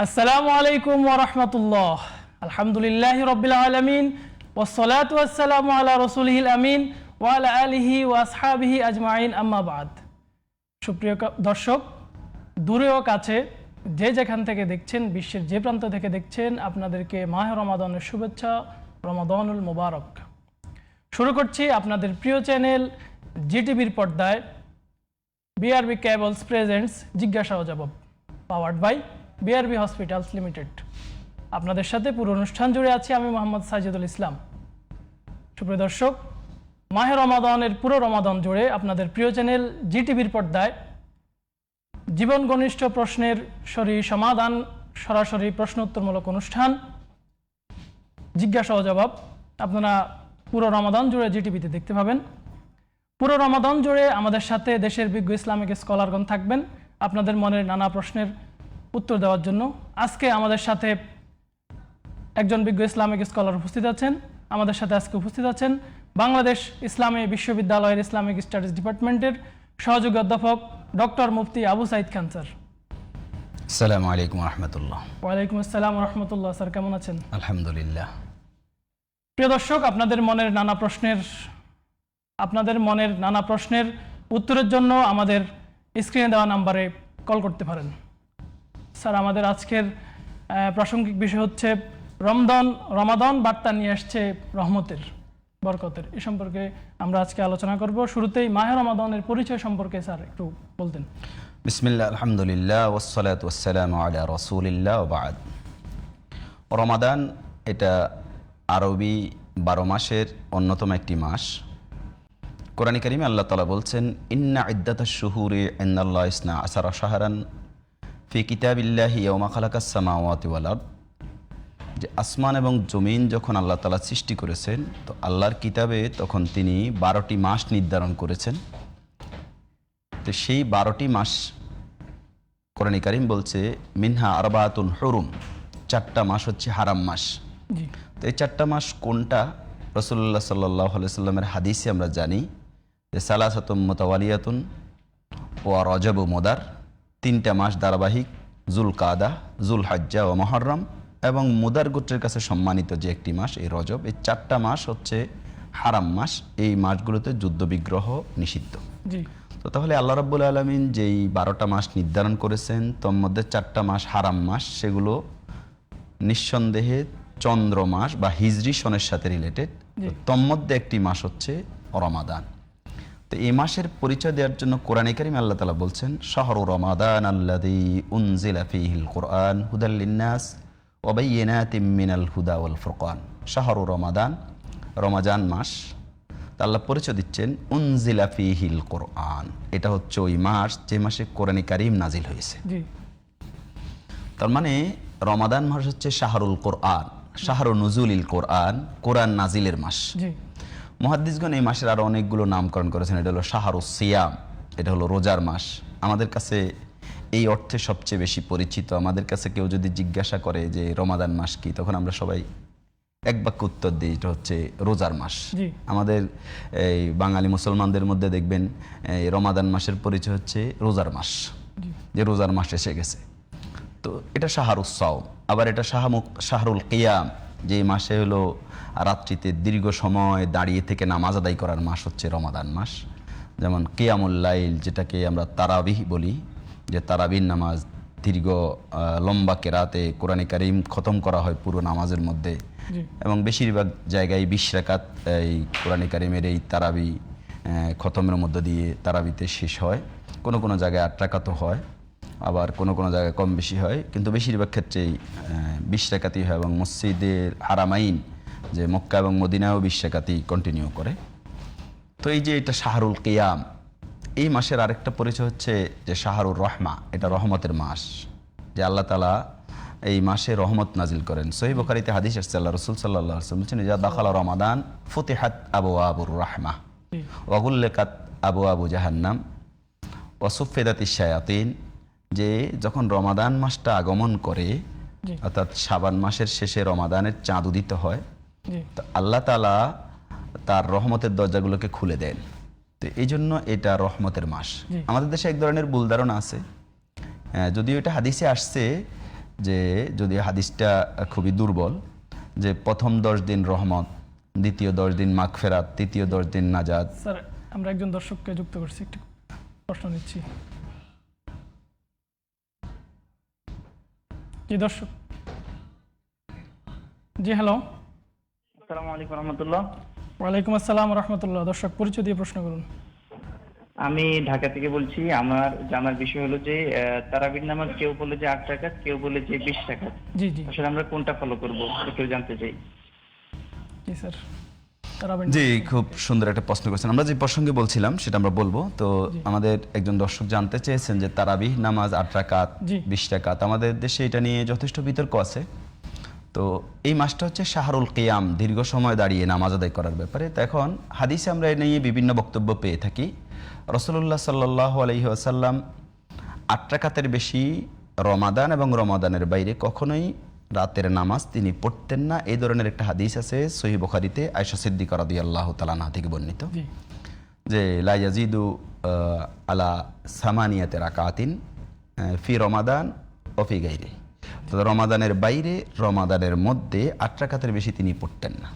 আসসালামু আলাইকুম ওয়া রাহমাতুল্লাহ। আলহামদুলিল্লাহি রাব্বিল আলামিন ওয়াসসালাতু ওয়াসসালামু আলা রাসূলিহিল আমিন ওয়া আলা আলিহি ওয়া আসহাবিহি আজমাইন, আম্মা বাদ। সুপ্রিয় দর্শক, দূরে ও কাছে যে যেখান থেকে দেখছেন, বিশ্বের যে প্রান্ত থেকে দেখছেন, আপনাদেরকে মাহে রমাদানের শুভেচ্ছা, রমাদানুল মুবারক। শুরু করছি আপনাদের প্রিয় চ্যানেল জিটিভির পর্দায় বিআরবি কেবলস প্রেজেন্টস জিজ্ঞাসা ও জবাব, powered by BRB hospitals limited. আপনাদের সাথে পুরো অনুষ্ঠান জুড়ে আছি আমি মোহাম্মদ সাজিদুল ইসলাম। সুপ্রিয় দর্শক, মাহে রমাদানের পুরো রমাদান জুড়ে আপনাদের প্রিয় চ্যানেল জিটিভির পর্দায় জীবন ঘনিষ্ঠ প্রশ্নের সমাধান, সরাসরি প্রশ্নোত্তরমূলক অনুষ্ঠান জিজ্ঞাসা ও জবাব আপনারা পুরো রমাদান জুড়ে জিটিভিতে দেখতে পাবেন। পুরো রমাদান জুড়ে আমাদের সাথে দেশের বিজ্ঞ ইসলামিক স্কলারগণ থাকবেন আপনাদের মনের নানা প্রশ্নের উত্তর দেওয়ার জন্য। আজকে আমাদের সাথে একজন বিজ্ঞ ইসলামিক স্কলার উপস্থিত আছেন। আমাদের সাথে আজকে উপস্থিত আছেন বাংলাদেশ ইসলামী বিশ্ববিদ্যালয়ের ইসলামিক স্টাডিজ ডিপার্টমেন্টের সহযোগী অধ্যাপক ডক্টর মুফতি আবু সাইদ খান স্যার। আসসালামু আলাইকুম ওয়া রাহমাতুল্লাহ। ওয়ালাইকুম আসসালাম ওয়া রাহমাতুল্লাহ। স্যার কেমন আছেন? আলহামদুলিল্লাহ। প্রিয় দর্শক, আপনাদের মনের নানা প্রশ্নের উত্তরের জন্য আমাদের স্ক্রিনে দেওয়া নাম্বারে কল করতে পারেন। স্যার, আমাদের আজকের প্রাসঙ্গিক বিষয় হচ্ছে রমাদান বার্তা নিয়ে আসছে রহমতের, বরকতের। এ সম্পর্কে আমরা আজকে আলোচনা করব। শুরুতেই মাহে রমাদানের পরিচয় সম্পর্কে স্যার একটু বলতেন। বিসমিল্লাহ, আলহামদুলিল্লাহ, ওয়াসসালাতু ওয়াসসালামু আলা রাসূলিল্লাহ ওয়া বা'দ। রমাদান এটা আরবি 12 মাসের অন্যতম একটি মাস। কোরআন কারীমে আল্লাহ তাআলা বলছেন, ইন্না ইদ্দাতাশ শুহুরি ইনদাল্লাহি 12 শাহরান ফি কিতাবিল্লাহি ইয়াওমা খালাকাস সামাওয়াতি ওয়াল আরদ। যে আসমান এবং জমিন যখন আল্লাহ তাআলা সৃষ্টি করেছেন, তো আল্লাহর কিতাবে তখন তিনি 12টি মাস নির্ধারণ করেছেন। তো সেই 12টি মাস কোরআন কারীম বলছে মিনহা আরবাতুন হুরুম, 4টা মাস হচ্ছে হারাম মাস। তো এই 4টা মাস কোনটা? রাসূলুল্লাহ সাল্লাল্লাহু আলাইহি সাল্লামের হাদিসে আমরা জানি যে সালাসাতুম মুতাওয়ালিয়াতুন ওয়া রজব ও মুদার, 3টা মাস ধারাবাহিক, যুলকাদা, যুলহজ্জা ও মুহররম, এবং মুদার গোত্রের কাছে সম্মানিত যে একটি মাস এই রজব। এই 4টা মাস হচ্ছে হারাম মাস। এই মাসগুলোতে যুদ্ধ বিগ্রহ নিষিদ্ধ। তো তাহলে আল্লাহ রাব্বুল আলামিন যেই 12টা মাস নির্ধারণ করেছেন, তোর মধ্যে 4টা মাস হারাম মাস, সেগুলো নিঃসন্দেহে চন্দ্র মাস বা হিজরি সনের সাথে রিলেটেড। তোর মধ্যে একটি মাস হচ্ছে রমাদান। তো এই মাসের পরিচয় দেওয়ার জন্য কোরআনে কারীমে আল্লাহ তাআলা বলছেন, শাহরু রমাদান আল্লাযী উনজিলা ফীহিল কুরআন হুদাল লিন্নাস ওয়া বায়্যিনাতিম মিনাল হুদা ওয়াল ফুরকান। শাহরু রমাদান, রমাজান মাস। তা আল্লাহ পরিচয় দিচ্ছেন উনজিলা ফীহিল কুরআন, এটা হচ্ছে ওই মাস যে মাসে কোরআনে কারীম নাজিল হয়েছে। তার মানে রমাদান মাস হচ্ছে শাহরুল কোরআন, শাহরু নুজুলিল কোরআন, কোরআন নাজিলের মাস। মুহাদ্দিসগণ এই মাসের আরো অনেকগুলো নামকরণ করেছেন। এটা হলো শাহরুস সিয়াম, এটা হলো রোজার মাস। আমাদের কাছে এই অর্থে সবচেয়ে বেশি পরিচিত। আমাদের কাছে কেউ যদি জিজ্ঞাসা করে যে রমাদান মাস কি, তখন আমরা সবাই এক বাক্য উত্তর দিই, এটা হচ্ছে রোজার মাস। আমাদের এই বাঙালি মুসলমানদের মধ্যে দেখবেন এই রমাদান মাসের পরিচয় হচ্ছে রোজার মাস, যে রোজার মাস এসে গেছে। তো এটা শাহরুস সাওম। আবার এটা শাহরুল কিয়াম, যে মাসে হলো রাত্রিতে দীর্ঘ সময় দাঁড়িয়ে থেকে নামাজ আদায় করার মাস হচ্ছে রমাদান মাস। যেমন কিয়ামুল লাইল, যেটাকে আমরা তারাবিহ বলি, যে তারাবির নামাজ দীর্ঘ লম্বা কেরাতে কোরআনে কারীম খতম করা হয় পুরো নামাজের মধ্যে, এবং বেশিরভাগ জায়গায় 20 রাকাত এই কোরআনে কারীমের এই তারাবি খতমের মধ্য দিয়ে তারাবিতে শেষ হয়। কোনো কোনো জায়গায় 8 রাকাতও হয়, আবার কোনো কোনো জায়গায় কম বেশি হয়, কিন্তু বেশিরভাগ ক্ষেত্রেই 20 রাকাতই হয়। এবং মসজিদের হারামাইন, যে মক্কা এবং মদিনায়ও 20 রাকাতই কন্টিনিউ করে। তো এই যে এটা শাহরুল কিয়াম, এই মাসের আরেকটা পরিচয় হচ্ছে যে শাহরুর রহমা, এটা রহমতের মাস, যে আল্লাহ তাআলা এই মাসে রহমত নাজিল করেন। সহিহ বুখারীতে হাদিস আসছে, আল্লাহ রাসূল সাল্লাল্লাহু আলাইহি ওয়াসাল্লাম বলেছেন, ইযা দাখালা রমাদান ফুতিহাত আবওয়াবুর রাহমা ওয়া গুল্লিকাত আবওয়াবু জাহান্নাম ওয়া সুফিদাতিশ শায়াতিন। যে যখন রমাদান মাসটা আগমন করে, অর্থাৎ শাবান মাসের শেষে রমাদানের চাঁদ উদিত হয়, তো আল্লাহ তাআলা তার রহমতের দরজাগুলোকে খুলে দেন। তো এই জন্য এটা রহমতের মাস। আমাদের দেশে এক ধরনের ভুল ধারণা আছে যদিও এটা হাদিসে আসছে যে যদি হাদিসটা খুবই দুর্বল, যে প্রথম 10 দিন রহমত, দ্বিতীয় 10 দিন মাগফিরাত, তৃতীয় 10 দিন নাজাত। স্যার আমরা একজন দর্শককে যুক্ত করছি, একটু প্রশ্ন নিচ্ছি। জি দর্শক, জি হ্যালো। আসসালামু আলাইকুম রহমতুল্লাহ। ওয়ালাইকুম আসসালাম রহমতুল্লাহ। দর্শক পরিচয় দিয়ে প্রশ্ন করুন। আমি ঢাকা থেকে বলছি। আমার জানার বিষয় হলো যে তারাবির নামাজ কেউ বলে যে 8 রাকাত, কেউ বলে যে 20 রাকাত। জি জি আসলে আমরা কোনটা ফলো করব একটু জানতে চাই। জি স্যার, তারাবির জি, খুব সুন্দর একটা প্রশ্ন করেছেন। আমরা যে প্রসঙ্গে বলছিলাম সেটা আমরা বলবো। তো জি। আমাদের একজন দর্শক জানতে চেয়েছেন যে তারাবিহ নামাজ 8 রাকাত, জি। 20 রাকাত। আমাদের দেশে এটা নিয়ে যথেষ্ট বিতর্ক আছে। তো এই মাসটা হচ্ছে শাহরুল কিয়াম, দীর্ঘ সময় দাঁড়িয়ে নামাজ আদায় করার ব্যাপারে। তো এখন হাদিসে আমরা এ নিয়ে বিভিন্ন বক্তব্য পেয়ে থাকি। রাসূলুল্লাহ সাল্লাল্লাহু আলাইহি ওয়াসাল্লাম 8 রাকাতের বেশি রমাদান এবং রমাদানের বাইরে কখনোই রাতের নামাজ তিনি পড়তেন না। এই ধরনের একটা হাদিস আছে সহিহ বুখারীতে, আয়েশা সিদ্দিকা রাদিয়াল্লাহু তাআলা আনহা থেকে বর্ণিত, জি যে লা ইয়াজিদু আলা সামানিয়াতি রাকাতিন ফি রমাদান ও ফি গায়রি। তো রমাদানের বাইরে রমাদানের মধ্যে 8 রাকাতের বেশি তিনি পড়তেন না।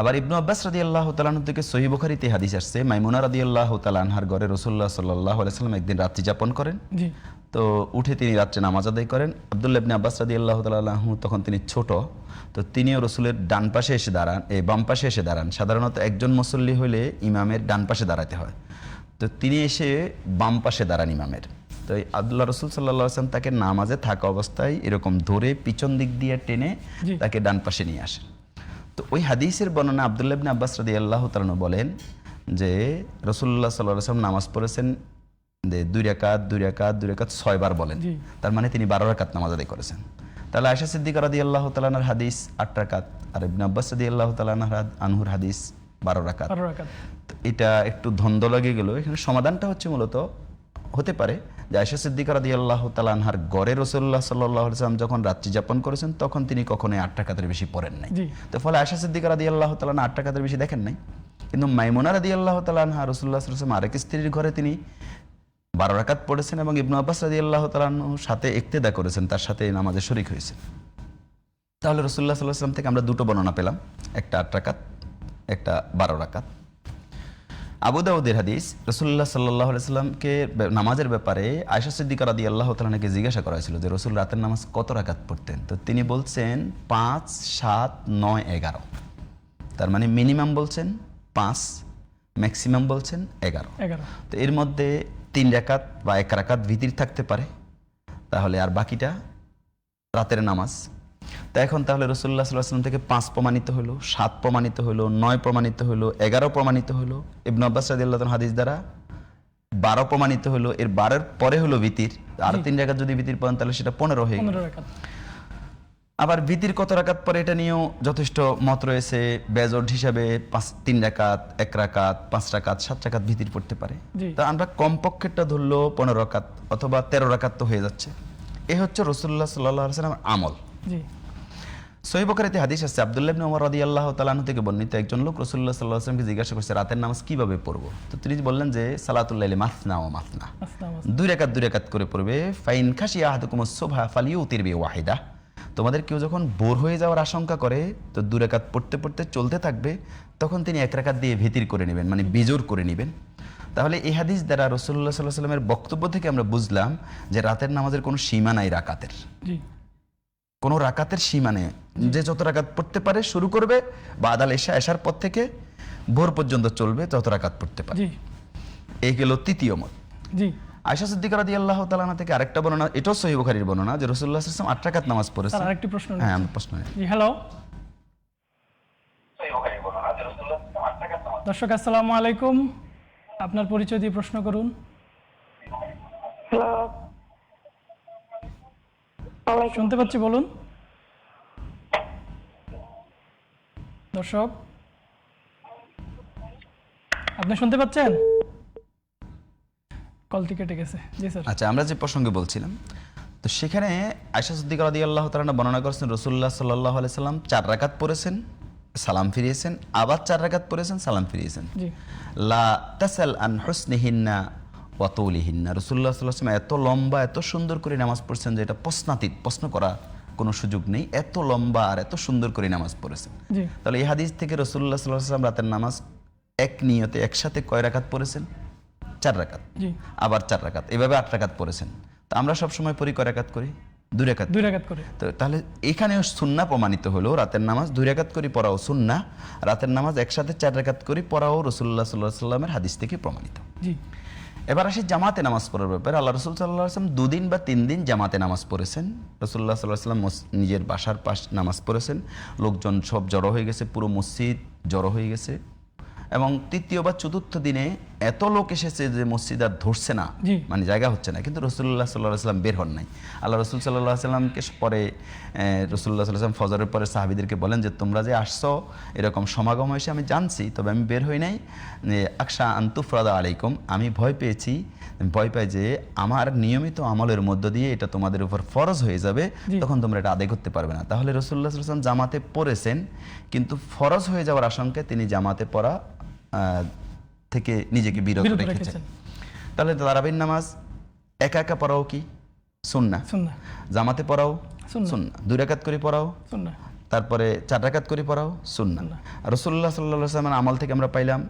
আবার ইবনু আব্বাস রাদিয়াল্লাহু তাআলা আনহু থেকে সহিহ বুখারীতে হাদিস আসছে, মাইমুনা রাদিয়াল্লাহু তাআলা আনহার ঘরে রাসূলুল্লাহ সাল্লাল্লাহু আলাইহি ওয়াসাল্লাম একদিন রাত্রি যাপন করেন। জি তো উঠে তিনি রাত্রে নামাজ আদায় করেন। আব্দুল্লাহ ইবনে আব্বাস রাদিয়াল্লাহু তাআলা আনহু তখন তিনি ছোট, তো তিনিও রসুলের ডান পাশে এসে দাঁড়ান, বাম পাশে এসে দাঁড়ান। সাধারণত একজন মুসল্লি হলে ইমামের ডান পাশে দাঁড়াতে হয়, তো তিনি এসে বাম পাশে দাঁড়ান ইমামের। তো এই আব্দুল্লাহ রসুল সাল্লাল্লাহু আলাইহি ওয়াসাল্লাম তাকে নামাজে থাকা অবস্থায় এরকম ধরে পিছন দিক দিয়ে টেনে জি। তাকে ডান পাশে নিয়ে আসেন। তো ওই হাদিসের বর্ণনা আব্দুল্লাহ ইবনে আব্বাস রাদিয়াল্লাহু তাআলা আনহু বলেন যে রাসূলুল্লাহ সাল্লাল্লাহু আলাইহি ওয়াসাল্লাম নামাজ পড়েছেন 2 রাকাত 2 রাকাত 2 রাকাত 6 বার বলেন। জি। তার মানে তিনি 12 রাকাত নামাজ আদায় করেছেন। তাহলে আয়েশা সিদ্দিকা রাদিয়াল্লাহু তাআলা আনহার হাদিস 8 রাকাত, আর ইবনে আব্বাস রাদিয়াল্লাহু তাআলা আনহুর হাদিস 12 রাকাত। 12 রাকাত। তো এটা একটু দ্বন্দ্ব লাগে গেল। এখানে সমাধানটা হচ্ছে মূলত হতে পারে যে আয়েশা সিদ্দিকা রাদিয়াল্লাহু তাআলা আনহার ঘরে রাসূলুল্লাহ সাল্লাল্লাহু আলাইহি ওয়াসাল্লাম যখন রাত্রি যাপন করেছেন তখন তিনি কখনোই 8 রাকাতের বেশি পড়েন নাই। জি। তো ফলে আয়েশা সিদ্দিকা রাদিয়াল্লাহু তাআলা 8 রাকাতের বেশি দেখেন নাই। কিন্তু মাইমুনা রাদিয়াল্লাহু তাআলা আনহা রাসূলুল্লাহ সাল্লাল্লাহু আলাইহি ওয়াসাল্লাম আরেক স্ত্রীর ঘরে তিনি 12 রাকাত পড়েছেন এবং ইবনু আব্বাস রাদিয়াল্লাহু তাআলা আনহুর সাথে ইক্তেদা করেছেন, তার সাথে নামাজে শরীক হয়েছেন। তাহলে রাসূলুল্লাহ সাল্লাল্লাহু আলাইহি ওয়াসাল্লাম থেকে আমরা দুটো বর্ণনা পেলাম, একটা 8 রাকাত, একটা 12 রাকাত। আবু দাউদের হাদিস, রাসূলুল্লাহ সাল্লাল্লাহু আলাইহি ওয়াসাল্লামকে নামাজের ব্যাপারে আয়েশা সিদ্দিকা রাদিয়াল্লাহু তাআলা আনহাকে জিজ্ঞাসা করা হয়েছিল যে রাসূল রাতের নামাজ কত রাকাত পড়তেন। তো তিনি বলছেন 5, 7, 9, 11। তার মানে মিনিমাম বলছেন 5, ম্যাক্সিমাম বলছেন 11। তো এর মধ্যে 3 রাকাত বা 1 রাকাত ভিতির থাকতে পারে, তাহলে আর বাকিটা রাতের নামাজ। তা এখন তাহলে রাসূলুল্লাহ সাল্লাল্লাহু আলাইহি ওয়াসাল্লাম থেকে 5 প্রমাণিত হলো, 7 প্রমাণিত হলো, 9 প্রমাণিত হলো, 11 প্রমাণিত হলো। ইবনে আব্বাস রাদিয়াল্লাহু তাআলা হাদিস দ্বারা 12 প্রমাণিত হলো। এর 12 এর পরে হলো ভিতির, আর 3 রাকাত যদি ভিতির পড়েন তাহলে সেটা 15 হয়ে গেল। আবার ভিতির কত রাকাত পরে এটা নিয়েও যথেষ্ট মত রয়েছে। বেজোড হিসাবে 3 রাকাত, 1 রাকাত, 5 রাকাত, 7 রাকাত ভিতির পড়তে পারে। তা আমরা কমপক্ষেটা ধরলো 15 রাকাত অথবা 13 রাকাত তো হয়ে যাচ্ছে। এ হচ্ছে রাসূলুল্লাহ সাল্লাল্লাহু আলাইহি ওয়াসাল্লামের আমল। সহিহ বুখারীতে হাদিস আছে, আব্দুল্লাহ ইবনে ওমর রাদিয়াল্লাহু তাআলা আনহু থেকে বর্ণিত, একজন লোক রাসূলুল্লাহ সাল্লাল্লাহু আলাইহি ওয়াসাল্লামকে জিজ্ঞাসা করছে রাতের নামাজ কিভাবে পড়বো। তো তিনি বললেন যে সালাতুল লাইলি মাসনা ওয়া মাসনা, 2 রাকাত 2 রাকাত করে পড়বে। ফাইন খাশিয়া আহাদুকুমুস সুবহা ফালিউতির বিওয়াহিদা। তোমাদের কেউ যখন বোর হয়ে যাওয়ার আশঙ্কা করে তো 2 রাকাত পড়তে পড়তে চলতে থাকবে, তখন তিনি 1 রাকাত দিয়ে ভিতির করে নেবেন, মানে বেজোর করে নেবেন। তাহলে এই হাদিস দ্বারা রাসূলুল্লাহ সাল্লাল্লাহু আলাইহি ওয়াসাল্লামের বক্তব্য থেকে আমরা বুঝলাম যে রাতের নামাজের কোনো সীমা নাই, রাকাতের কোনো রাকাতের সীমা নেই। যে যত রাকাত পড়তে পারে শুরু করবে, বাদাল এশা, এশার পর থেকে ভোর পর্যন্ত চলবে, তত রাকাত পড়তে পারে। এই গেল তৃতীয় মত। আয়েশা সিদ্দিকা রাদিয়াল্লাহু তাআলা আনহা থেকে আরেকটা বর্ণনা, এটাও সহিহ বুখারীর বর্ণনা, যে রাসূলুল্লাহ সাল্লাল্লাহু আলাইহি ওয়াসাল্লাম 8 রাকাত নামাজ পড়েছেন। স্যার আরেকটি প্রশ্ন। হ্যাঁ, আমরা প্রশ্ন নিই। জি হ্যালো দর্শক, আসসালামু আলাইকুম। আপনার পরিচয় দিয়ে প্রশ্ন করুন। হ্যালো, শুনতে পাচ্ছি, বলুন। দর্শক আপনি শুনতে পাচ্ছেন? কলটি কেটে গেছে। জি স্যার। আচ্ছা, আমরা যে প্রসঙ্গে বলছিলাম, তো সেখানে আয়েশা সিদ্দিকা রাদিয়াল্লাহু তাআলা বর্ণনা করেছেন রাসূলুল্লাহ সাল্লাল্লাহু আলাইহি ওয়াসাল্লাম 4 রাকাত পড়েছেন, সালাম ফিরিয়েছেন, আবার 4 রাকাত পড়েছেন, সালাম ফিরিয়েছেন। জি। লা তাসাল আন হুসনিহিন্না ওয়াতৌলিহিন্না, রাসূলুল্লাহ সাল্লাল্লাহু আলাইহি ওয়াসাল্লাম এত লম্বা এত সুন্দর করে নামাজ পড়ছেন যে এটা প্রশ্নাতীত, প্রশ্ন করা কোনো সুযোগ নেই, এত লম্বা আর এত সুন্দর করে নামাজ পড়েছেন। জি তাহলে এই হাদিস থেকে রাসূলুল্লাহ সাল্লাল্লাহু আলাইহি ওয়াসাল্লাম রাতের নামাজ এক নিয়তে একসাথে কয় রাকাত পড়েছেন? 4 রাকাত, জি আবার 4 রাকাত, এভাবে 8 রাকাত পড়েছেন। তো আমরা সব সময় পড়ি কয় রাকাত করি? 2 রাকাত। 2 রাকাত করে। তো তাহলে এখানেও সুন্নাহ প্রমাণিত হলো, রাতের নামাজ 2 রাকাত করে পড়াও সুন্নাহ, রাতের নামাজ একসাথে 4 রাকাত করে পড়াও রাসূলুল্লাহ সাল্লাল্লাহু আলাইহি ওয়াসাল্লামের হাদিস থেকে প্রমাণিত। জি এবার আসি জামাতে নামাজ পড়ার ব্যাপারে। আল্লাহ রাসূল সাল্লাল্লাহু আলাইহি ওয়াসাল্লাম 2 দিন বা 3 দিন জামাতে নামাজ পড়েছেন। রাসূলুল্লাহ সাল্লাল্লাহু আলাইহি ওয়াসাল্লাম নিজের বাসার পাশ নামাজ পড়েছেন, লোকজন সব জড়ো হয়ে গেছে, পুরো মসজিদ জড়ো হয়ে গেছে, এবং তৃতীয় বা চতুর্থ দিনে এত লোক এসেছে যে মসজিদ আর ধরছে না, জি। মানে জায়গা হচ্ছে না, কিন্তু রাসূলুল্লাহ সাল্লাল্লাহু আলাইহি ওয়াসাল্লাম বের হন নাই। আল্লাহ রাসূল সাল্লাল্লাহু আলাইহি ওয়াসাল্লামকে পরে রাসূলুল্লাহ সাল্লাল্লাহু আলাইহি ওয়াসাল্লাম ফজরের পরে সাহাবীদেরকে বলেন যে তোমরা যে আসছো এরকম সমাগম হয়েছে আমি জানছি, তবে আমি বের হই নাই, আকশা আনতুফরাদা আলাইকুম, আমি ভয় পেয়েছি, ভয় পাই যে আমার নিয়মিত আমলের মধ্য দিয়ে এটা তোমাদের উপর ফরজ হয়ে যাবে, জি। তখন তোমরা এটা আদায় করতে পারবে না। তাহলে রাসূলুল্লাহ সাল্লাল্লাহু আলাইহি ওয়াসাল্লাম জামাতে পড়েছেন, কিন্তু ফরজ হয়ে যাওয়ার আশঙ্কায় তিনি জামাতে পড়া থেকে নিজেকে বিরত বিরত রেখেছেন। রেখেছেন। তাহলে তারাবির নামাজ একা একা পড়াও কি সুন্নাহ, সুন্নাহ জামাতে পড়াও সুন্নাহ। সুন্নাহ, 2 রাকাত করে পড়াও, সুন্নাহ। তারপরে 4 রাকাত করে পড়াও সুন্নাহ। সুন্নাহ। রাসূলুল্লাহ সাল্লাল্লাহু আলাইহি ওয়াসাল্লামের আমল থেকে আমরা পাইলাম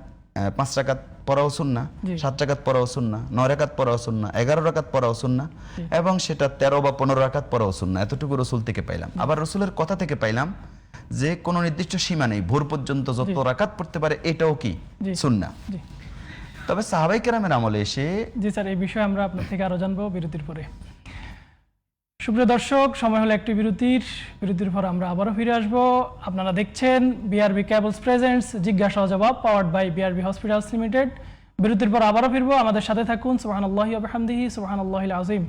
5 রাকাত পড়াও সুন্নাহ, জি। 7 রাকাত পড়াও সুন্নাহ, 9 রাকাত পড়াও সুন্নাহ, 11 রাকাত পড়াও সুন্নাহ, জি। এবং সেটা 13 বা 15 রাকাত পড়াও সুন্নাহ। এতটুকু রাসূল থেকে পাইলাম। আবার রাসূলের কথা থেকে পাইলাম যে কোনো নির্দিষ্ট সীমা নেই, ভোর পর্যন্ত যত জি। রাকাত পড়তে পারে এটাও কি জি। সুন্নাহ। জি তবে সাহাবায়ে কেরামের আমলে এসে জি স্যার, এই বিষয়ে আমরা আপনার থেকে আরো জানবো বিরতির পরে। সুপ্রিয় দর্শক, সময় হলো একটি বিরতির পর আমরা আবারও ফিরে আসবো। আপনারা দেখছেন বিআরবি কেবলস প্রেজেন্টস জিজ্ঞাসা ও জবাব, powered by BRB hospitals limited. বিরতির পর আবারও ফিরবো, আমাদের সাথে থাকুন। সুবহানাল্লাহি ওয়া বিহামদিহি, সুবহানাল্লাহিল আযীম।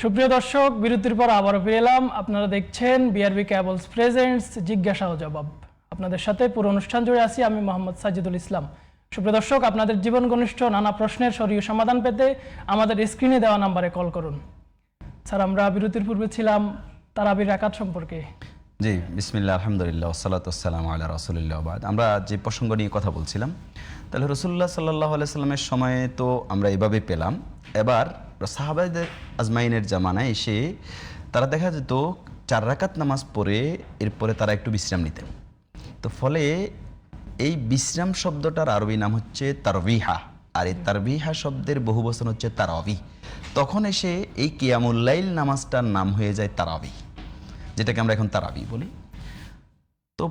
সুপ্রিয় দর্শক, বিরতির পর আবারও ফিরে এলাম। আপনারা দেখছেন বিআরবি কেবলস প্রেজেন্টস জিজ্ঞাসা ও জবাব। আপনাদের সাথে পুরো অনুষ্ঠান জুড়ে আছি আমি মোহাম্মদ সাজিদুল ইসলাম। সুপ্রিয় দর্শক, আপনাদের জীবন ঘনিষ্ঠ নানা প্রশ্নের সরিয়ে সমাধান পেতে আমাদের স্ক্রিনে দেওয়া নাম্বারে কল করুন। স্যার, আমরা বিরতির পূর্বে ছিলাম তারাবির রাকাত সম্পর্কে। জি, বিসমিল্লাহ, আলহামদুলিল্লাহ, ওয়াসসালাতু ওয়াসসালামু আলা রাসূলিল্লাহ ওয়া বাদ। আমরা যে প্রসঙ্গ নিয়ে কথা বলছিলাম, তাহলে রাসূলুল্লাহ সাল্লাল্লাহু আলাইহি সাল্লামের সময়ে তো আমরা এভাবে পেলাম। এবার সাহাবাদের আজমাইনের জামানায় এসে তারা দেখা যেত 4 রাকাত নামাজ পড়ে এরপরে তারা একটু বিশ্রাম নিতেন। তো ফলে এই বিশ্রাম শব্দটার আরবি নাম হচ্ছে তারবিহা, আর এই তারবিহা শব্দের বহু বচন হচ্ছে তারাবি। তখন এসে এই কিয়ামুল লাইল নামাজটার নাম হয়ে যায় তারাবি, যেটাকে আমরা এখন তারাবি বলি। তো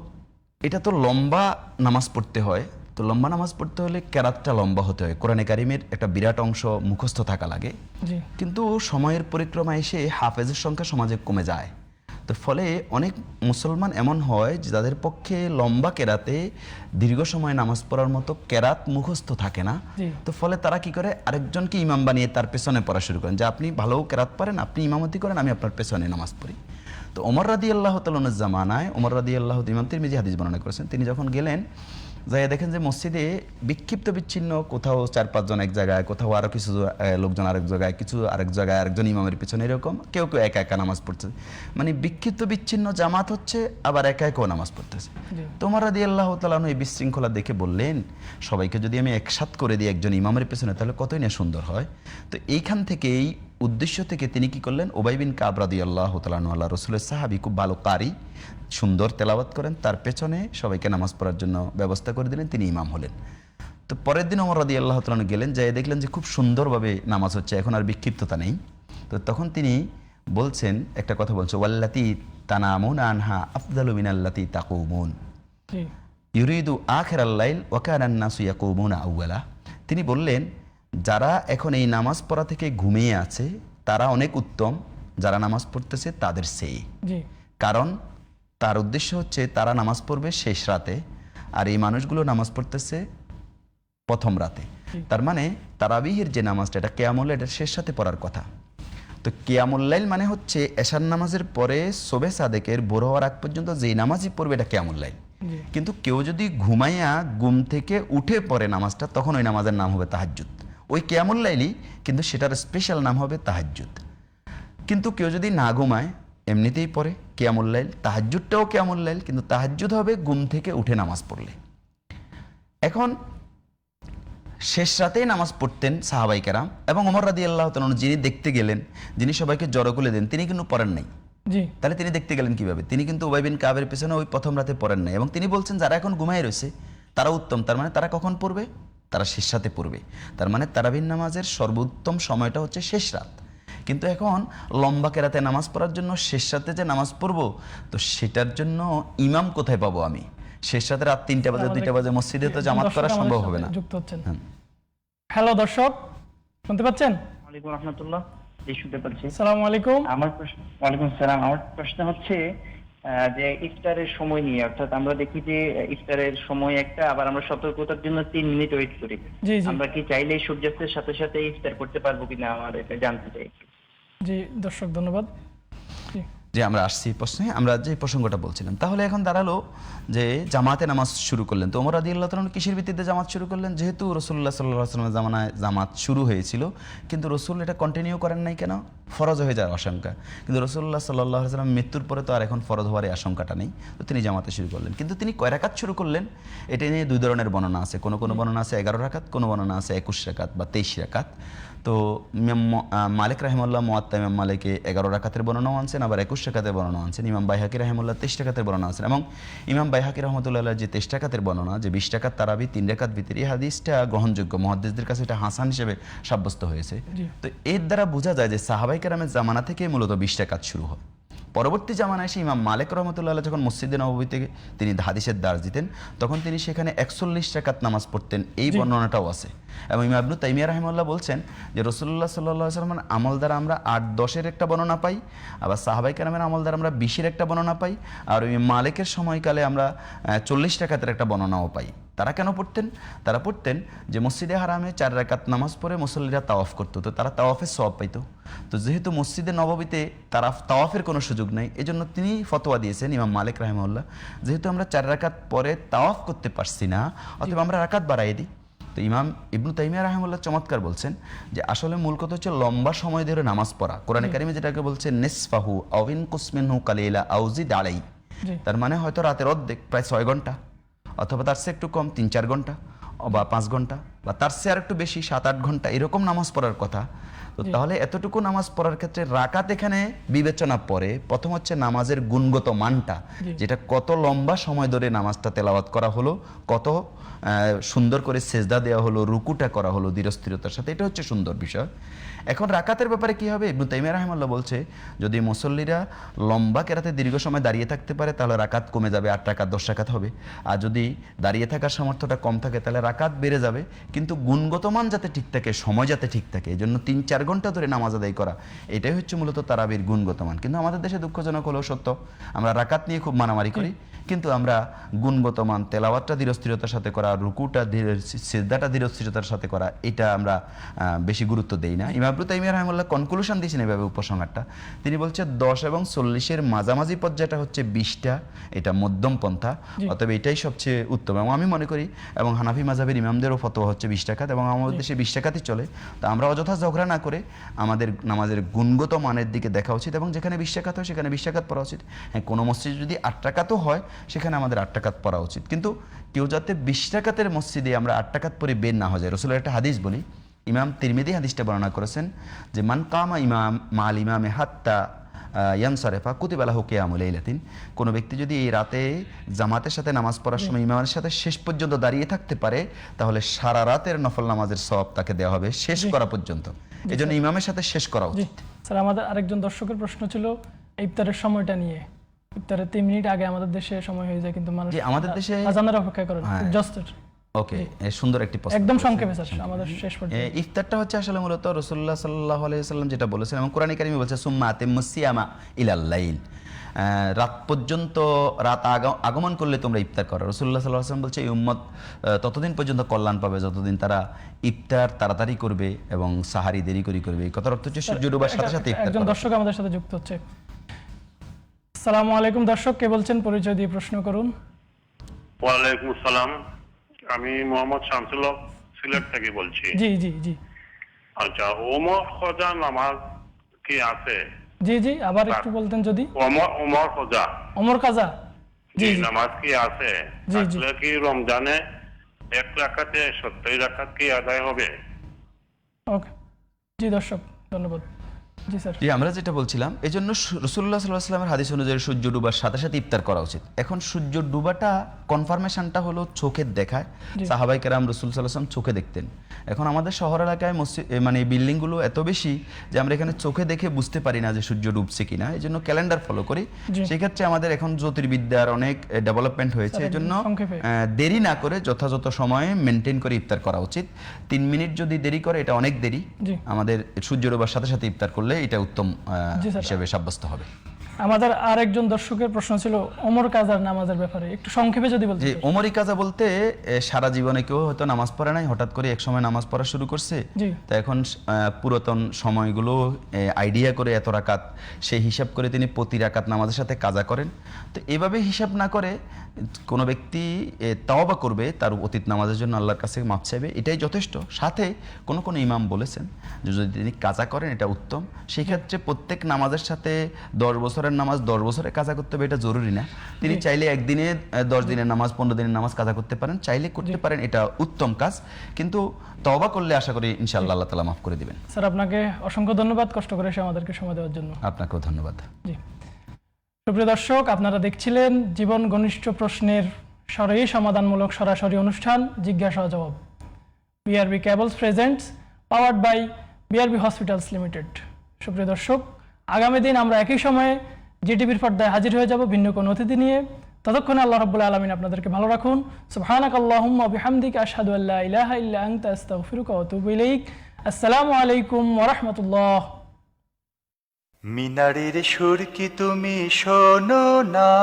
এটা তো লম্বা নামাজ পড়তে হয়, তো লম্বা নামাজ পড়তে হলে কেরাতটা লম্বা হতে হয়। কোরআনে কারিমের একটা বিরাট অংশ মুখস্থ থাকা লাগে, কিন্তু সময়ের পরিক্রমায় এসে হাফেজের সংখ্যা সমাজে কমে যায়। তো ফলে অনেক মুসলমান এমন হয় যে যাদের পক্ষে লম্বা কেরাতে দীর্ঘ সময় নামাজ পড়ার মতো কেরাত মুখস্থ থাকে না। তো ফলে তারা কি করে, আরেকজনকে ইমাম বানিয়ে তার পেছনে পড়া শুরু করেন, যে আপনি ভালো কেরাত পারেন, আপনি ইমামতি করেন, আমি আপনার পেছনে নামাজ পড়ি। তো ওমর রাদিয়াল্লাহু তাআলার জামানায় ওমর রাদিয়াল্লাহু ইমাম তিরমিজি হাদিস বর্ণনা করেছেন, তিনি যখন গেলেন যাই দেখেন যে মসজিদে বিক্ষিপ্ত বিচ্ছিন্ন, কোথাও 4-5 জন এক জায়গায়, কোথাও আরো কিছু লোকজন আরেক জায়গায়, কিছু আরেক জায়গায়, আরেকজন ইমামের পিছনে, এরকম কেউ কেউ একা একা নামাজ পড়ছে। মানে বিক্ষিপ্ত বিচ্ছিন্ন জামাত হচ্ছে, আবার একা একাও নামাজ পড়তেছে। তো ওমর রাদিয়াল্লাহু তাআলা এই বিশৃঙ্খলা দেখে বললেন, সবাইকে যদি আমি একসাথ করে দিই একজন ইমামের পেছনে, তাহলে কতই না সুন্দর হয়। তো এইখান থেকে এই উদ্দেশ্য থেকে তিনি কি করলেন, উবাই বিন কাব রাদিয়াল্লাহু তাআলা আল্লাহ রাসূলের সাহাবী, খুব ভালো কারি, সুন্দর তেলাওয়াত করেন, তার পেছনে সবাইকে নামাজ পড়ার জন্য ব্যবস্থা করে দিলেন, তিনি ইমাম হলেন। তো পরের দিন ওমর রাদিয়াল্লাহু তাআলা গেলেন, যাই দেখলেন যে খুব সুন্দরভাবে নামাজ হচ্ছে, এখন আর বিক্ষিপ্ততা নেই। তো তখন তিনি বলছেন, একটা কথা বলছে, ওয়াল্লাতি তানামুনা আনহা আফদালু মিনাল্লাতি তাকুমুন ইউরিদু আখিরাল লাইল ওয়া কানান নাসু ইয়াকুমুনা আউয়ালা। তিনি বললেন, যারা এখন এই নামাজ পড়া থেকে ঘুমিয়ে আছে তারা অনেক উত্তম যারা নামাজ পড়তেছে তাদের চেয়ে। কারণ তার উদ্দেশ্য হচ্ছে তারা নামাজ পড়বে শেষ রাতে, আর এই মানুষগুলো নামাজ পড়তেছে প্রথম রাতে। তার মানে তারাবিহের যে নামাজটা, এটা কিয়ামুল লাইল, এটা শেষ রাতে পড়ার কথা। তো কিয়ামুল লাইল মানে হচ্ছে এশার নামাজের পরে শোবে সাদেকের ভোর হওয়ার আগ পর্যন্ত যেই নামাজই পড়বে এটা কিয়ামুল লাইল। কিন্তু কেউ যদি ঘুমাইয়া ঘুম থেকে উঠে পড়ে নামাজটা, তখন ওই নামাজের নাম হবে তাহাজ্জুদ। ওই কিয়ামুল লাইলই, কিন্তু সেটার স্পেশাল নাম হবে তাহাজ্জুদ। কিন্তু কেউ যদি না ঘুমায়, এমনিতেই পড়ে কিয়ামুল লাইল, তাহাজ্জুদটাও কিয়ামুল লাইল, কিন্তু তাহাজ্জুদ হবে ঘুম থেকে উঠে নামাজ পড়লে। এখন শেষ রাতেই নামাজ পড়তেন সাহাবাই কেরাম, এবং ওমর রাদিয়াল্লাহু তাআলা যিনি দেখতে গেলেন, যিনি সবাইকে জড়ো করে দেন, তিনি কিন্তু পড়েন নাই। তাহলে তিনি দেখতে গেলেন কিভাবে? তিনি কিন্তু উবাই বিন কাবের পেছনে ওই প্রথম রাতে পড়েন নাই, এবং তিনি বলছেন যারা এখন ঘুমায় রয়েছে তারা উত্তম। তার মানে তারা কখন পড়বে? তারা শেষ রাতে পড়বে। তার মানে তারাবির নামাজের সর্বোত্তম সময়টা হচ্ছে শেষ রাত। কিন্তু এখন লম্বা কেরাতে নামাজ পড়ার জন্য শেষ রাতে যে নামাজ পড়বো, তো সেটার জন্য ইমাম কোথায় পাবো আমি? শেষ রাতে রাত 3টা বাজে 2টা বাজে মসজিদে তো জামাত করা সম্ভব হবে না। হ্যালো দর্শক, শুনতে পাচ্ছেন? ওয়ালাইকুম রাহমাতুল্লাহ, জি শুনতে পাচ্ছি। আসসালামু আলাইকুম। ওয়ালাইকুম আসসালাম। আমার প্রশ্ন হচ্ছে যে ইফতারের সময় নিয়ে, অর্থাৎ আমরা দেখি যে ইফতারের সময় একটা, আবার আমরা সতর্কতার জন্য 3 মিনিট ওয়েট করি। আমরা কি চাইলে সূর্যাস্তের সাথে সাথে ইফতার করতে পারবো কিনা, আমার এটা জানতে চাই। জি দর্শক, ধন্যবাদ। যে আমরা আসছি প্রশ্নে, আমরা যে প্রসঙ্গটা বলছিলাম, তাহলে এখন দাঁড়ালো যে জামাতে নামাজ শুরু করলেন। তো ওমর রাদিয়াল্লাহু তাআলা কিসের ভিত্তিতে জামাত শুরু করলেন? যেহেতু রাসূলুল্লাহ সাল্লাল্লাহু আলাইহি ওয়াসাল্লামের জামানায় জামাত শুরু হয়েছিল, কিন্তু রাসূল এটা কন্টিনিউ করেন নাই কেন? ফরজ হয়ে যাওয়ার আশঙ্কা। কিন্তু রাসূলুল্লাহ সাল্লাল্লাহু আলাইহি ওয়াসাল্লাম মৃত্যুর পরে তো আর এখন ফরজ হওয়ার এই আশঙ্কাটা নেই, তো তিনি জামাতে শুরু করলেন। কিন্তু তিনি কয় রাকাত শুরু করলেন, এটা নিয়ে 2 ধরনের বর্ণনা আছে। কোনো বর্ণনা আছে 11 রাকাত, কোনো বর্ণনা আছে 21 রাকাত বা 23 রাকাত। তো মালিক রাহিমাহুল্লাহ মুয়াত্তা ইমাম মালিকে 11 রাকাতের বর্ণনাও আনছেন, আবার 21 রাকাতের বর্ণনা আনছেন। ইমাম বাইহাকি রাহিমাহুল্লাহ 23 রাকাতের বর্ণনা আনছেন, এবং ইমাম বাইহাকি রাহমাতুল্লাহ আলাইহি যে 23 রাকাতের বর্ণনা, যে 20 রাকাত তারাবি 3 রাকাত ভিতর, এই হাদিসটা গ্রহণযোগ্য, মুহাদ্দিসদের কাছে এটা হাসান হিসেবে সাব্যস্ত হয়েছে। তো এর দ্বারা বোঝা যায় যে সাহাবায়ে কেরামের জামানা থেকে মূলত 20 রাকাত শুরু হয়। পরবর্তী জামানায় এসে ইমাম মালিক রাহমাতুল্লাহ আলাইহি যখন মসজিদে নববীতে তিনি হাদিসের দার্স দিতেন, তখন তিনি সেখানে 41 রাকাত নামাজ পড়তেন, এই বর্ণনাটাও আছে। এবং ইমাম ইবনে তাইমিয়া রাহিমাহুল্লাহ বলছেন যে রাসূলুল্লাহ সাল্লাল্লাহু আলাইহি ওয়াসাল্লামের আমল দ্বারা আমরা 8-10-এর একটা বর্ণনা পাই, আবার সাহাবায়ে কেরামের আমল দ্বারা আমরা 20-এর একটা বর্ণনা পাই, আর ইমাম মালিকের সময়কালে আমরা 40 রাকাতের একটা বর্ণনাও পাই। তারা কেন পড়তেন? তারা পড়তেন যে মসজিদে হারামে 4 রাকাত নামাজ পড়ে মুসল্লিরা তাওয়াফ করতো, তো তারা তাওয়াফের সওয়াব পাইতো। তো যেহেতু মসজিদে নববীতে তারা তাওয়াফের কোনো সুযোগ নেই, এজন্য তিনি ফতোয়া দিয়েছেন ইমাম মালিক রাহিমাহুল্লাহ, যেহেতু আমরা 4 রাকাত পরে তাওয়াফ করতে পারছি না, অতএব আমরা রাকাত বাড়াই দিই। তো ইমাম ইবনু তাইমিয়া রাহিমাহুল্লাহ চমৎকার বলছেন যে আসলে মূল কথা হচ্ছে লম্বা সময় ধরে নামাজ পড়া। কোরআনে কারিমে যেটাকে বলছে নিসফাহু আও ইনকুস মিনহু কালিলা আও জিদ আলাই, তার মানে হয়তো রাতের অর্ধেক প্রায় 6 ঘন্টা, অথবা তার চেয়ে একটু কম 3-4 ঘন্টা বা 5 ঘন্টা, বা তার চেয়ে আর একটু বেশি 7-8 ঘন্টা এরকম নামাজ পড়ার কথা। তো তাহলে এতটুকু নামাজ পড়ার ক্ষেত্রে রাকাত এখানে বিবেচনা পড়ে। প্রথম হচ্ছে নামাজের গুণগত মানটা, যেটা কত লম্বা সময় ধরে নামাজটা তেলাওয়াত করা হলো, কত সুন্দর করে সেজদা দেওয়া হলো, রুকুটা করা হলো ধীরস্থিরতার সাথে, এটা হচ্ছে সুন্দর বিষয়। এখন রাকাতের ব্যাপারে কি হবে? ইবনু তাইমিয়া রাহিমাহুল্লাহ বলছে যদি মুসল্লিরা লম্বা কেরাতে দীর্ঘ সময় দাঁড়িয়ে থাকতে পারে তাহলে রাকাত কমে যাবে, 8 রাকাত 10 রাকাত হবে। আর যদি দাঁড়িয়ে থাকার সামর্থ্যটা কম থাকে তাহলে রাকাত বেড়ে যাবে, কিন্তু গুণগত মান যাতে ঠিক থাকে, সময় যাতে ঠিক থাকে, এই জন্য 3-4 ঘন্টা ধরে নামাজ আদায় করা, এটাই হচ্ছে মূলত তারাবির গুণগত মান। কিন্তু আমাদের দেশে দুঃখজনক হলেও সত্য, আমরা রাকাত নিয়ে খুব মারামারি করি, কিন্তু আমরা গুণগত মান, তেলাওয়াতটা ধীরস্থিরতার সাথে করা, রুকুটা সিজদাটা ধীরস্থিরতার সাথে করা, এটা আমরা বেশি গুরুত্ব দেই না। ইমাম ইবনু তাইমিয়া রাহিমাহুল্লাহ কনক্লুশন দিয়েছেন এভাবে উপসংহারটা, তিনি বলছে 10 এবং 40-এর মাঝামাঝি পর্যায়টা হচ্ছে 20টা, এটা মধ্যম পন্থা, অতএব এটাই সবচেয়ে উত্তম। এবং আমি মনে করি, এবং হানাফি মাযহাবের ইমামদেরও ফতোয়া হচ্ছে 20 রাকাত, এবং আমাদের দেশে 20 রাকাতই চলে। তো আমরা অযথা ঝগড়া না করে আমাদের নামাজের গুণগত মানের দিকে দেখা উচিত, এবং যেখানে 20 রাকাত হয় সেখানে 20 রাকাত পড়া উচিত। হ্যাঁ, কোনো মসজিদ যদি 8 রাকাতও হয় সেখানে আমাদের 8 রাকাত পড়া উচিত, কিন্তু কেউ যাতে 20 রাকাতের মসজিদে আমরা 8 রাকাত পরে বের না হয়ে যায়। রাসূলের একটা হাদিস বলি, ইমাম তিরমিজি হাদিসটা বর্ণনা করেছেন যে মান কামা ইমাম মাল ইমামে হাত্তা ইয়ানসারিফা কুতিবা লাহু কিয়ামুল লাইলাতিন, কোনো ব্যক্তি যদি এই রাতে জামাতের সাথে নামাজ পড়ার সময় ইমামের সাথে শেষ পর্যন্ত দাঁড়িয়ে থাকতে পারে তাহলে সারা রাতের নফল নামাজের সওয়াব তাকে দেওয়া হবে শেষ করা পর্যন্ত। এজন্য ইমামের সাথে শেষ করা উচিত। স্যার, আমাদের আরেকজন দর্শকের প্রশ্ন ছিল ইফতারের সময়টা নিয়ে। ইফতারের 3 মিনিট আগে আমাদের দেশে সময় হয়ে যায়, কিন্তু মানুষ আমাদের দেশে আজানের অপেক্ষা করে। জাস্ট ওকে, সুন্দর একটি প্রশ্ন, একদম সংক্ষেপে স্যার আমাদের শেষ পর্যন্ত। ইফতারটা হচ্ছে আসলে মূলত রাসূলুল্লাহ সাল্লাল্লাহু আলাইহি ওয়াসাল্লাম যেটা বলেছেন, এবং কোরআনে কারিমে বলছে সুম্মা আতিম্মুস সিয়ামা ইলাল লাইল, রাত পর্যন্ত, রাত আগমন করলে তোমরা ইফতার করো। রাসূলুল্লাহ সাল্লাল্লাহু আলাইহি ওয়াসাল্লাম বলছে এই উম্মত ততদিন পর্যন্ত কল্যাণ পাবে যতদিন তারা ইফতার তাড়াতাড়ি করবে এবং সাহারি দেরি করে করবে। এই কথার অর্থ হচ্ছে সূর্য ডোবার সাথে সাথে ইফতার। একজন দর্শক আমাদের সাথে যুক্ত হচ্ছে। আসসালামু আলাইকুম দর্শক, কে বলছেন? পরিচয় দিয়ে প্রশ্ন করুন। ওয়া আলাইকুম আসসালাম, আমি মোহাম্মদ শামসুল হক সিলেট থেকে বলছি। জি জি জি। আচ্ছা, ওমর খজা নামাজ কি আছে? জি জি, আবার একটু বলতেন যদি। ওমর খজা, ওমর কাজা জি, নামাজ কি আছে? আসলে কি রমজানে 1 রাকাতে 70 রাকাত কি আদায় হবে? ওকে, জি দর্শক ধন্যবাদ। জি স্যার। জি, আমরা যেটা বলছিলাম, এই জন্য রাসূলুল্লাহ সাল্লাল্লাহু আলাইহি ওয়াসাল্লামের হাদিস অনুযায়ী সূর্য ডুবার সাথে সাথে ইফতার করা উচিত। এখন সূর্য ডুবাটা কনফার্মেশনটা হলো চোখের দেখায়। সাহাবায়ে কেরাম রাসূল সাল্লাল্লাহু আলাইহি ওয়াসাল্লাম চোখে দেখতেন। এখন আমাদের শহর এলাকায় মানে বিল্ডিংগুলো এত বেশি যে আমরা এখানে চোখে দেখে বুঝতে পারি না যে সূর্য ডুবছে কিনা, এই জন্য ক্যালেন্ডার ফলো করি। সেক্ষেত্রে আমাদের এখন জ্যোতির্বিদ্যার অনেক ডেভেলপমেন্ট হয়েছে, এই জন্য দেরি না করে যথাযথ সময়ে মেনটেন করে ইফতার করা উচিত। 3 মিনিট যদি দেরি করে এটা অনেক দেরি, আমাদের সূর্য ডোবার সাথে সাথে ইফতার করলে এটা উত্তম হিসেবে সাব্যস্ত হবে। আমাদের আরেকজন দর্শকের প্রশ্ন ছিল ওমর কাজার নামাজের ব্যাপারে, একটু সংক্ষেপে যদি বলতেন। জি, ওমরি কাজা বলতে সারা জীবনে কেউ হয়তো নামাজ পড়ে নাই, হঠাৎ করে এক সময় নামাজ পড়া শুরু করছে, তো এখন পুরাতন সময়গুলো আইডিয়া করে এত রাকাত সেই হিসাব করে তিনি প্রতি রাকাত নামাজের সাথে কাজা করেন। তো এভাবে হিসাব না করে কোনো ব্যক্তি তাওবা করবে, তার অতীত নামাজের জন্য আল্লাহর কাছে মাপ চাইবে, এটাই যথেষ্ট। সাথে কোনো কোনো ইমাম বলেছেন যে যদি তিনি কাজা করেন এটা উত্তম। সেই ক্ষেত্রে প্রত্যেক নামাজের সাথে 10 বছরের নামাজ 10 বছরে কাজা করতে হবে এটা জরুরি না। তিনি চাইলে একদিনে 10 দিনের নামাজ 15 দিনের নামাজ কাজা করতে পারেন, চাইলে করতে পারেন, এটা উত্তম কাজ। কিন্তু তওবা করলে আশা করি ইনশাআল্লাহ আল্লাহ তাআলা মাফ করে দিবেন। স্যার, আপনাকে অসংখ্য ধন্যবাদ কষ্ট করে এসে আমাদেরকে সময় দেওয়ার জন্য। আপনাকেও ধন্যবাদ। জি, সুপ্রিয় দর্শক, আপনারা দেখছিলেন জীবন ঘনিষ্ঠ প্রশ্নের সমাধানমূলক সরাসরি অনুষ্ঠান জিজ্ঞাসা ও জবাব। BRB cables presents, powered by BRB hospitals limited. সুপ্রিয় দর্শক, আগামী দিন আমরা একই সময়ে জিটিভির পর্দায় হাজির হয়ে যাব ভিন্ন কোনো অতিথি নিয়ে। ততক্ষণে আল্লাহ রাব্বুল আলামিন আপনাদেরকে ভালো রাখুন। সুবহানাকাল্লাহুম্মা ওয়া বিহামদিকা আশহাদু আল্লা ইলাহা ইল্লা আনতা আস্তাগফিরুকা ওয়া আতুবু ইলাইক। আসসালামু আলাইকুম ওয়া রাহমাতুল্লাহ। মিনারের সুর কি তুমি শোনো না?